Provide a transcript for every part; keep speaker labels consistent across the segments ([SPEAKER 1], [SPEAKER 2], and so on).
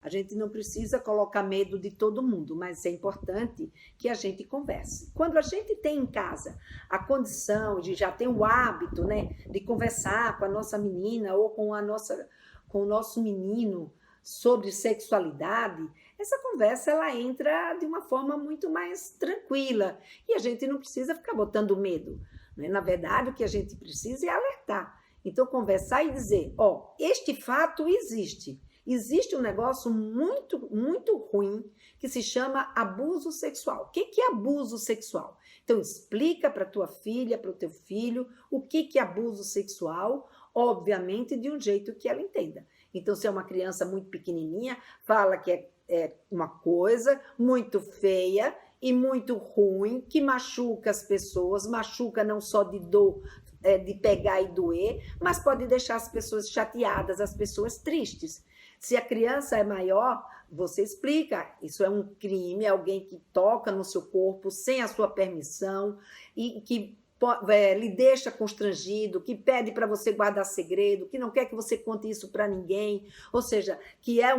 [SPEAKER 1] A gente não precisa colocar medo de todo mundo, mas é importante que a gente converse. Quando a gente tem em casa a condição de já ter o hábito, né, de conversar com a nossa menina ou com o nosso menino sobre sexualidade, essa conversa ela entra de uma forma muito mais tranquila e a gente não precisa ficar botando medo, né? Na verdade, o que a gente precisa é alertar. Então, conversar e dizer, ó, este fato existe. Existe um negócio muito, muito ruim que se chama abuso sexual. O que é abuso sexual? Então, explica para tua filha, para o teu filho, o que é abuso sexual, obviamente de um jeito que ela entenda. Então, se é uma criança muito pequenininha, fala que é uma coisa muito feia e muito ruim, que machuca as pessoas, machuca não só de dor, de pegar e doer, mas pode deixar as pessoas chateadas, as pessoas tristes. Se a criança é maior, você explica, isso é um crime, é alguém que toca no seu corpo sem a sua permissão e que lhe deixa constrangido, que pede para você guardar segredo, que não quer que você conte isso para ninguém, ou seja, que é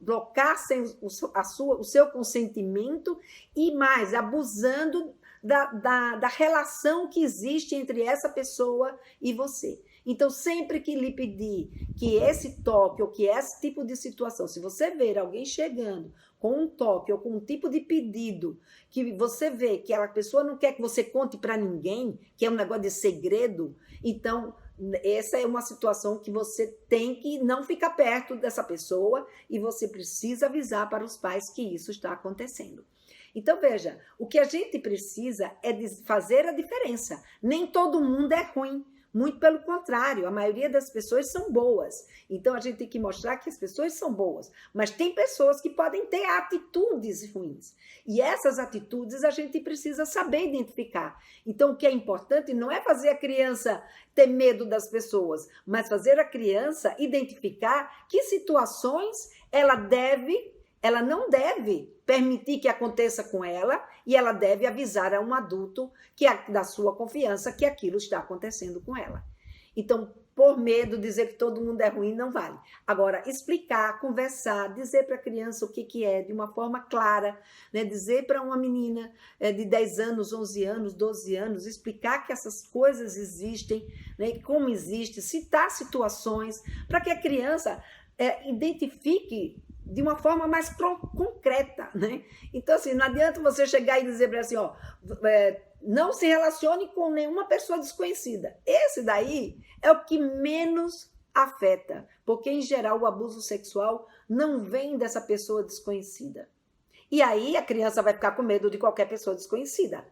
[SPEAKER 1] bloquear sem o seu consentimento e mais, abusando da relação que existe entre essa pessoa e você. Então, sempre que lhe pedir que esse toque ou que esse tipo de situação, se você ver alguém chegando com um toque ou com um tipo de pedido que você vê que a pessoa não quer que você conte para ninguém, que é um negócio de segredo, então essa é uma situação que você tem que não ficar perto dessa pessoa e você precisa avisar para os pais que isso está acontecendo. Então, veja, o que a gente precisa é fazer a diferença. Nem todo mundo é ruim. Muito pelo contrário, a maioria das pessoas são boas. Então, a gente tem que mostrar que as pessoas são boas. Mas tem pessoas que podem ter atitudes ruins. E essas atitudes a gente precisa saber identificar. Então, o que é importante não é fazer a criança ter medo das pessoas, mas fazer a criança identificar que situações ela não deve permitir que aconteça com ela e ela deve avisar a um adulto da sua confiança que aquilo está acontecendo com ela. Então, por medo, dizer que todo mundo é ruim não vale. Agora, explicar, conversar, dizer para a criança o que é, de uma forma clara, né? Dizer para uma menina de 10 anos, 11 anos, 12 anos, explicar que essas coisas existem, né? Como existe, citar situações, para que a criança identifique de uma forma mais concreta, né? Então, assim, não adianta você chegar e dizer para assim, ó, não se relacione com nenhuma pessoa desconhecida. Esse daí é o que menos afeta, porque, em geral, o abuso sexual não vem dessa pessoa desconhecida. E aí a criança vai ficar com medo de qualquer pessoa desconhecida.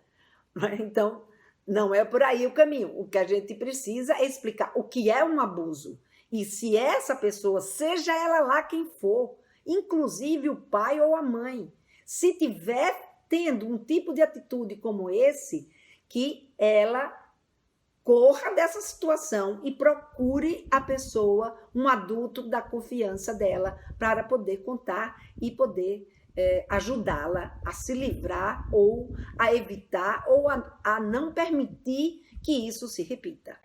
[SPEAKER 1] Então, não é por aí o caminho. O que a gente precisa é explicar o que é um abuso. E se essa pessoa, seja ela lá quem for, inclusive o pai ou a mãe, se tiver tendo um tipo de atitude como esse, que ela corra dessa situação e procure a pessoa, um adulto da confiança dela, para poder contar e poder ajudá-la a se livrar ou a evitar ou a não permitir que isso se repita.